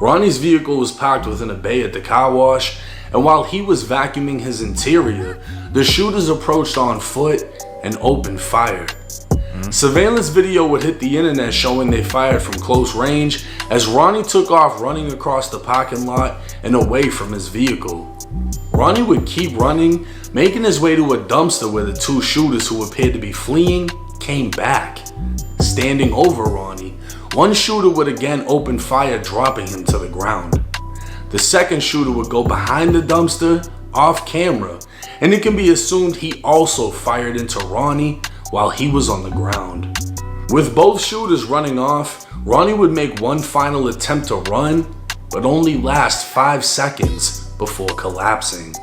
Ronnie's vehicle was parked within a bay at the car wash, and while he was vacuuming his interior, the shooters approached on foot and opened fire. Surveillance video would hit the internet showing they fired from close range as Ronnie took off running across the parking lot and away from his vehicle. Ronnie would keep running, making his way to a dumpster where the two shooters who appeared to be fleeing came back. Standing over Ronnie, one shooter would again open fire, dropping him to the ground. The second shooter would go behind the dumpster, off camera, and it can be assumed he also fired into Ronnie while he was on the ground. With both shooters running off, Ronnie would make one final attempt to run, but only last 5 seconds before collapsing.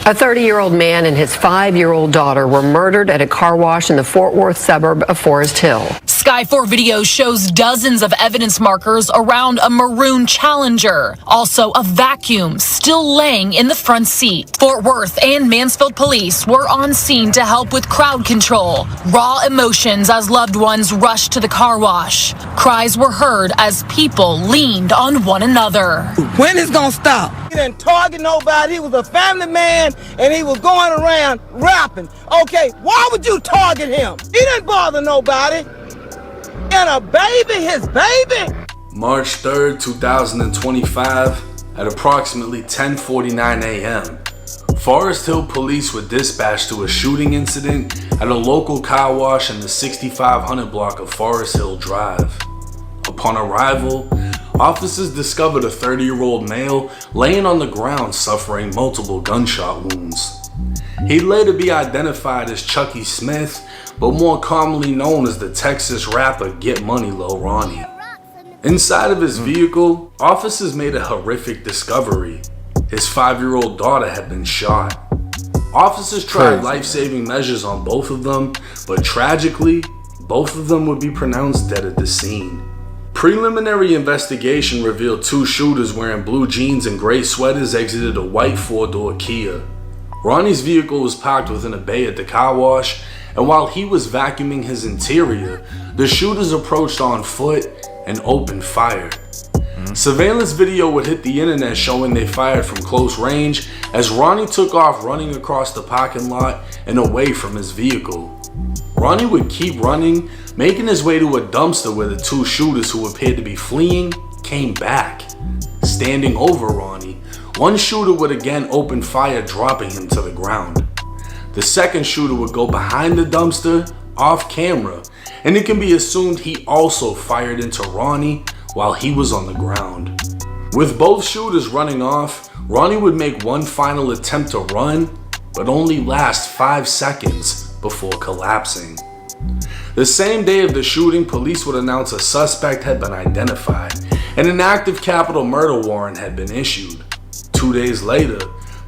A 30-year-old man and his 5-year-old daughter were murdered at a car wash in the Fort Worth suburb of Forest Hill. Sky 4 video shows dozens of evidence markers around a maroon Challenger. Also a vacuum still laying in the front seat. Fort Worth and Mansfield police were on scene to help with crowd control. Raw emotions as loved ones rushed to the car wash. Cries were heard as people leaned on one another. When is gonna stop? He didn't target nobody. He was a family man and he was going around rapping. Okay, why would you target him? He didn't bother nobody. And a baby, his baby. March 3rd, 2025, at approximately 10:49 a.m., Forest Hill police were dispatched to a shooting incident at a local car wash in the 6500 block of Forest Hill Drive. Upon arrival, officers discovered a 30-year-old male laying on the ground suffering multiple gunshot wounds. He'd later be identified as Chucky Smith, but more commonly known as the Texas rapper Get Money Lil Ronnie. Inside of his vehicle, officers made a horrific discovery. His 5-year-old daughter had been shot. Officers tried life-saving measures on both of them, but tragically, both of them would be pronounced dead at the scene. Preliminary investigation revealed two shooters wearing blue jeans and gray sweaters exited a white 4-door Kia. Ronnie's vehicle was parked within a bay at the car wash, and while he was vacuuming his interior, the shooters approached on foot and opened fire. Surveillance video would hit the internet showing they fired from close range as Ronnie took off running across the parking lot and away from his vehicle. Ronnie would keep running, making his way to a dumpster where the two shooters who appeared to be fleeing came back. Standing over Ronnie, one shooter would again open fire, dropping him to the ground. The second shooter would go behind the dumpster, off camera, and it can be assumed he also fired into Ronnie while he was on the ground. With both shooters running off, Ronnie would make one final attempt to run, but only last 5 seconds before collapsing. The same day of the shooting, police would announce a suspect had been identified and an active capital murder warrant had been issued. 2 days later,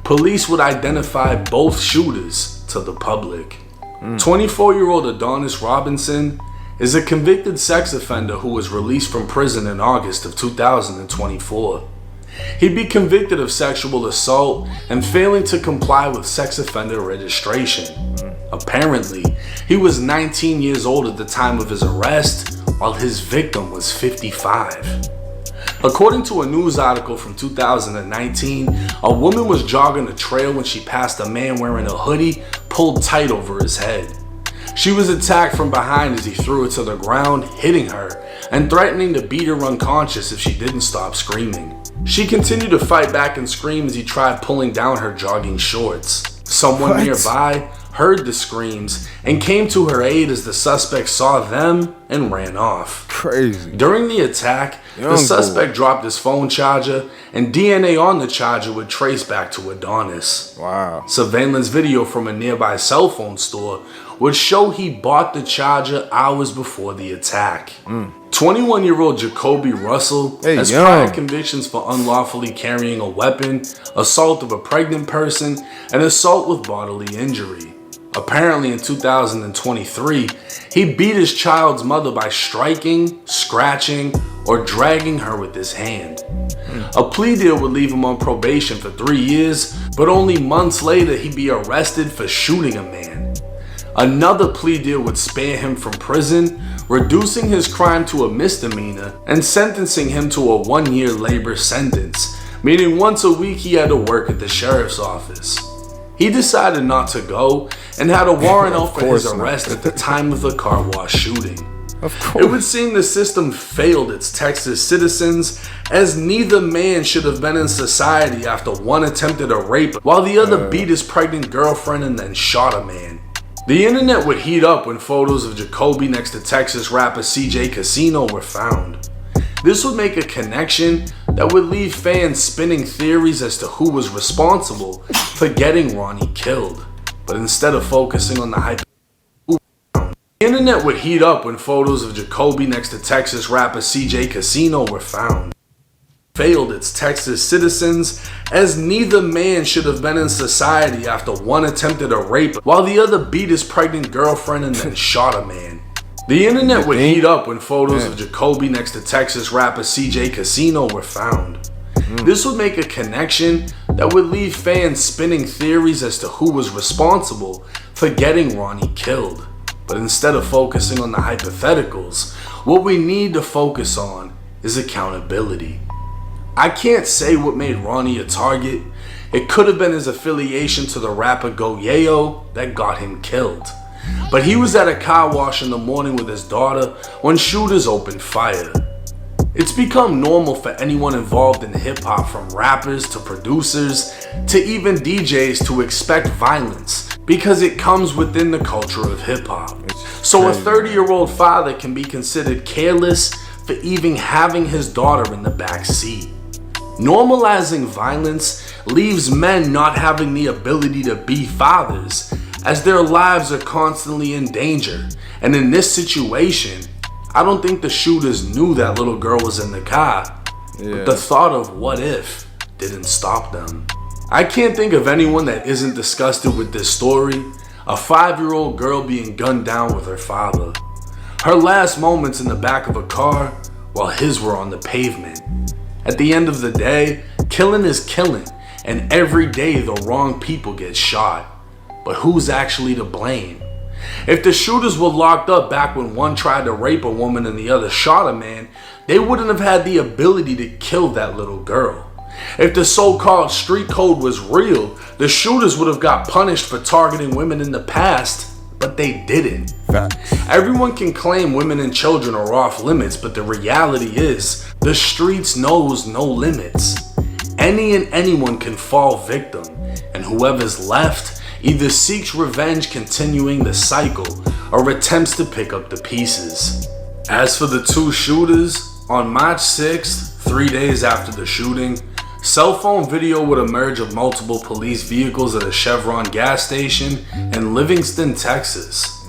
police would identify both shooters to the public. 24-year-old Adonis Robinson is a convicted sex offender who was released from prison in August of 2024. He'd be convicted of sexual assault and failing to comply with sex offender registration. Apparently, he was 19 years old at the time of his arrest, while his victim was 55. According to a news article from 2019, a woman was jogging a trail when she passed a man wearing a hoodie pulled tight over his head. She was attacked from behind as he threw her to the ground, hitting her and threatening to beat her unconscious if she didn't stop screaming. She continued to fight back and scream as he tried pulling down her jogging shorts. Someone nearby heard the screams and came to her aid as the suspect saw them and ran off. Crazy. During the attack, the suspect dropped his phone charger, and DNA on the charger would trace back to Adonis. Wow. Surveillance video from a nearby cell phone store would show he bought the charger hours before the attack. 21-year-old Jacoby Russell has prior convictions for unlawfully carrying a weapon, assault of a pregnant person, and assault with bodily injury. Apparently in 2023, he beat his child's mother by striking, scratching, or dragging her with his hand. A plea deal would leave him on probation for 3 years, but only months later he'd be arrested for shooting a man. Another plea deal would spare him from prison, reducing his crime to a misdemeanor and sentencing him to a 1-year labor sentence, meaning once a week he had to work at the sheriff's office. He decided not to go and had a warrant out for his arrest at the time of the car wash shooting. Of course. It would seem the system failed its Texas citizens, as neither man should have been in society after one attempted a rape while the other beat his pregnant girlfriend and then shot a man. The internet would heat up when photos of Jacoby next to Texas rapper CJ Casino were found. This would make a connection that would leave fans spinning theories as to who was responsible for getting Ronnie killed. But instead of focusing on the hype, the internet would heat up when photos of Jacoby next to Texas rapper CJ Casino were found. Failed its Texas citizens, as neither man should have been in society after one attempted a rape while the other beat his pregnant girlfriend and then shot a man. The internet would heat up when photos of Jacoby next to Texas rapper CJ Casino were found. This would make a connection that would leave fans spinning theories as to who was responsible for getting Ronnie killed. But instead of focusing on the hypotheticals, what we need to focus on is accountability. I can't say what made Ronnie a target. It could have been his affiliation to the rapper Go Yayo that got him killed. But he was at a car wash in the morning with his daughter when shooters opened fire. It's become normal for anyone involved in hip-hop, from rappers to producers to even DJs, to expect violence because it comes within the culture of hip-hop. So a 30-year-old father can be considered careless for even having his daughter in the back seat. Normalizing violence leaves men not having the ability to be fathers, as their lives are constantly in danger. And in this situation, I don't think the shooters knew that little girl was in the car, but the thought of what if didn't stop them. I can't think of anyone that isn't disgusted with this story. A 5-year-old girl being gunned down with her father. Her last moments in the back of a car while his were on the pavement. At the end of the day, killing is killing, and every day the wrong people get shot. But who's actually to blame? If the shooters were locked up back when one tried to rape a woman and the other shot a man, they wouldn't have had the ability to kill that little girl. If the so-called street code was real, the shooters would have got punished for targeting women in the past, but they didn't. Facts. Everyone can claim women and children are off limits, but the reality is, the streets knows no limits. Any and anyone can fall victim, and whoever's left either seeks revenge, continuing the cycle, or attempts to pick up the pieces. As for the two shooters, on March 6th, 3 days after the shooting, cell phone video would emerge of multiple police vehicles at a Chevron gas station in Livingston, Texas.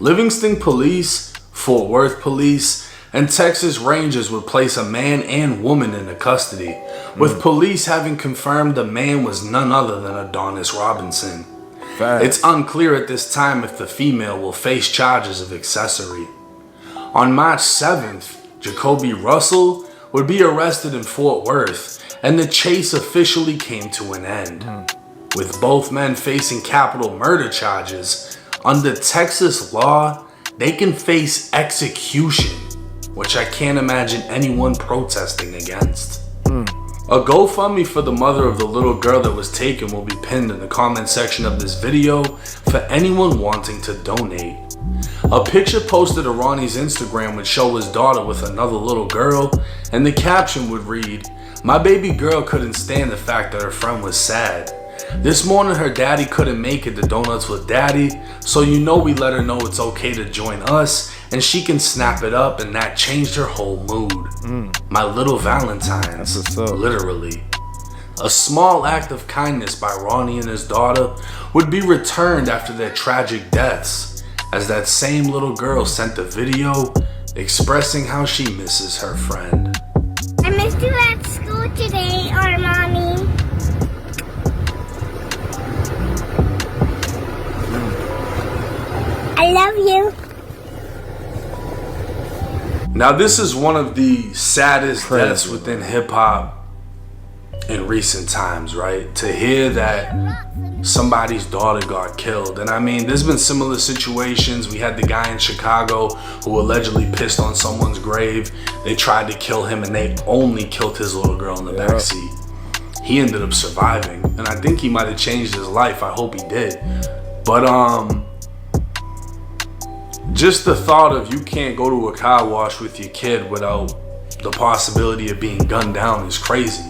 Livingston Police, Fort Worth Police, and Texas Rangers would place a man and woman into custody, with police having confirmed the man was none other than Adonis Robinson. Facts. It's unclear at this time if the female will face charges of accessory. On March 7th, Jacoby Russell would be arrested in Fort Worth, and the chase officially came to an end. With both men facing capital murder charges, under Texas law, they can face execution, which I can't imagine anyone protesting against. A GoFundMe for the mother of the little girl that was taken will be pinned in the comment section of this video for anyone wanting to donate. A picture posted to Ronnie's Instagram would show his daughter with another little girl, and the caption would read, "My baby girl couldn't stand the fact that her friend was sad. This morning her daddy couldn't make it to Donuts with Daddy, so you know we let her know it's okay to join us and she can snap it up, and that changed her whole mood. My little Valentine's, literally." A small act of kindness by Ronnie and his daughter would be returned after their tragic deaths, as that same little girl sent a video expressing how she misses her friend. I missed you at school today, or Mommy. I love you. Now this is one of the saddest deaths within hip hop in recent times, right? To hear that somebody's daughter got killed. And I mean, there's been similar situations. We had the guy in Chicago who allegedly pissed on someone's grave. They tried to kill him and they only killed his little girl in the backseat. He ended up surviving, and I think he might have changed his life. I hope he did. But just the thought of you can't go to a car wash with your kid without the possibility of being gunned down is crazy.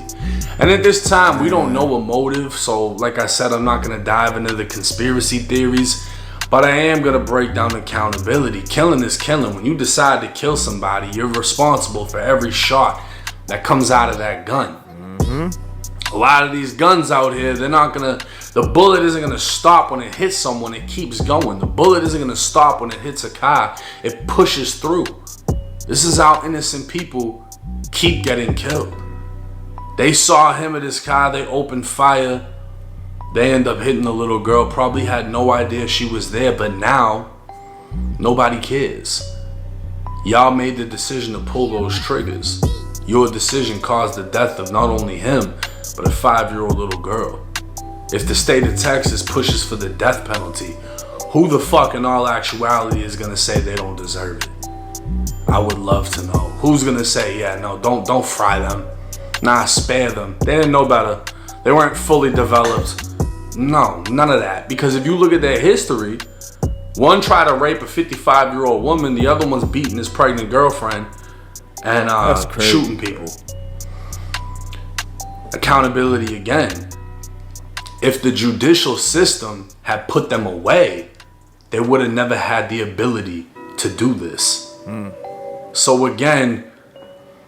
And at this time, we don't know a motive, so like I said, I'm not gonna dive into the conspiracy theories, but I am gonna break down accountability. Killing is killing. When you decide to kill somebody, you're responsible for every shot that comes out of that gun. A lot of these guns out here, the bullet isn't gonna stop when it hits someone, it keeps going. The bullet isn't gonna stop when it hits a car, it pushes through. This is how innocent people keep getting killed. They saw him at his car, they opened fire, they end up hitting the little girl, probably had no idea she was there, but now, nobody cares. Y'all made the decision to pull those triggers. Your decision caused the death of not only him, but a 5-year-old little girl. If the state of Texas pushes for the death penalty, who the fuck in all actuality is gonna say they don't deserve it? I would love to know. Who's gonna say, yeah, no, don't fry them. Nah, spare them. They didn't know better. They weren't fully developed. No, none of that. Because if you look at their history, one tried to rape a 55-year-old woman, the other one's beating his pregnant girlfriend and shooting people. Accountability again. If the judicial system had put them away, they would have never had the ability to do this. So again,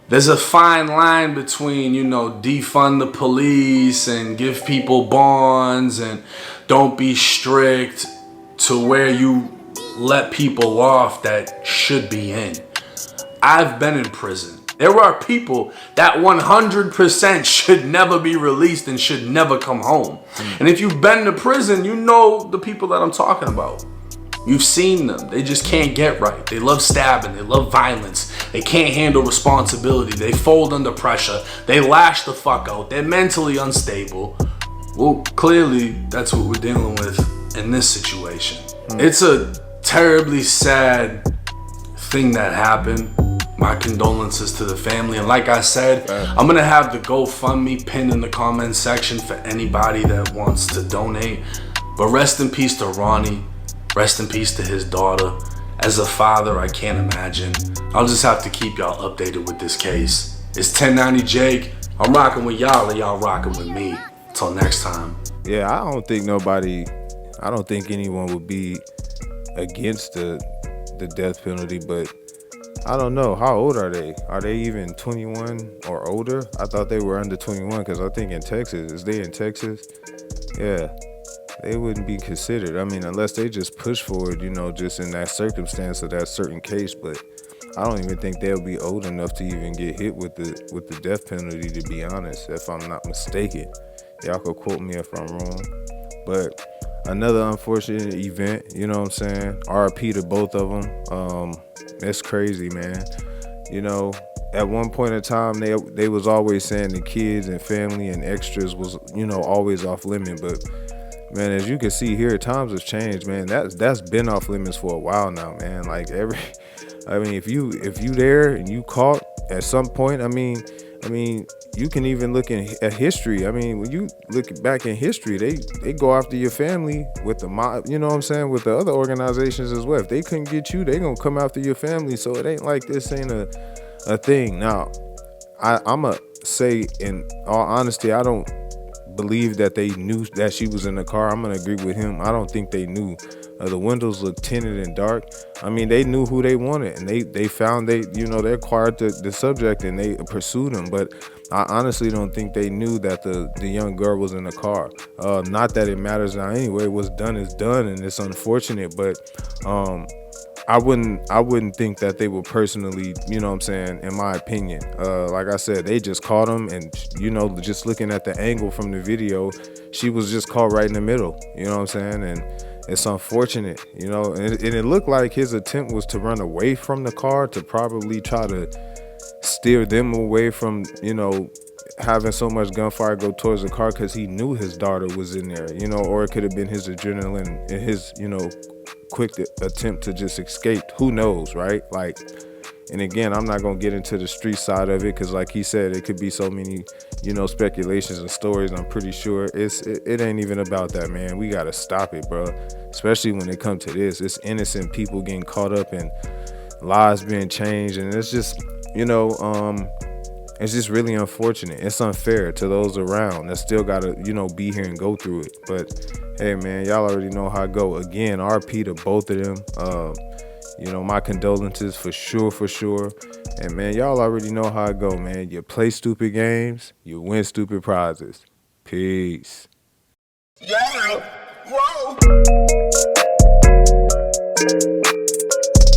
there's a fine line between, defund the police and give people bonds and don't be strict, to where you let people off that should be in. I've been in prison. There are people that 100% should never be released and should never come home. And if you've been to prison, you know the people that I'm talking about. You've seen them. They just can't get right. They love stabbing. They love violence. They can't handle responsibility. They fold under pressure. They lash the fuck out. They're mentally unstable. Well, clearly, that's what we're dealing with in this situation. It's a terribly sad thing that happened. My condolences to the family. And like I said, I'm going to have the GoFundMe pinned in the comment section for anybody that wants to donate. But rest in peace to Ronnie. Rest in peace to his daughter. As a father, I can't imagine. I'll just have to keep y'all updated with this case. It's 1090 Jake. I'm rocking with y'all and y'all rocking with me. Until next time. Yeah, I don't think anyone would be against the death penalty, but I don't know. How old are they? Are they even 21 or older? I thought they were under 21 because I think in Texas, is they in Texas? Yeah. They wouldn't be considered. I mean, unless they just push forward, just in that circumstance of that certain case. But I don't even think they'll be old enough to even get hit with the death penalty, to be honest, if I'm not mistaken. Y'all could quote me if I'm wrong. But another unfortunate event, you know what I'm saying? RIP to both of them. It's crazy, man. At one point in time, they was always saying the kids and family and extras was, always off limit, but man, as you can see here, times have changed, man. That's been off limits for a while now, man. Like if you there and you caught at some point, I mean, you can even look at history. I mean, when you look back in history, they go after your family with the mob, you know what I'm saying, with the other organizations as well. If they couldn't get you, they gonna come after your family. So it ain't like this ain't a thing. Now, I'ma say in all honesty, I don't believe that they knew that she was in the car. I'm gonna agree with him. I don't think they knew. The windows looked tinted and dark. I mean, they knew who they wanted, and they found they acquired the subject and they pursued him. But I honestly don't think they knew that the young girl was in the car. Not that it matters now anyway. What's done is done, and it's unfortunate. But I wouldn't think that they were personally, you know what I'm saying, in my opinion. Like I said, they just caught him, and just looking at the angle from the video, she was just caught right in the middle, you know what I'm saying? And it's unfortunate, and it looked like his attempt was to run away from the car, to probably try to steer them away from, having so much gunfire go towards the car because he knew his daughter was in there, you know, or it could have been his adrenaline and his, you know, quick attempt to just escape. Who knows, right? Like, and again, I'm not gonna get into the street side of it because, like he said, it could be so many, you know, speculations and stories. I'm pretty sure it ain't even about that, man. We gotta stop it, bro. Especially when it comes to this, it's innocent people getting caught up in lives being changed, and it's just, you know, it's just really unfortunate. It's unfair to those around that still gotta, you know, be here and go through it. But hey, man, y'all already know how it go. Again, RP to both of them. You know, my condolences for sure. And man, y'all already know how it go, man. You play stupid games, you win stupid prizes. Peace. Yeah. Whoa.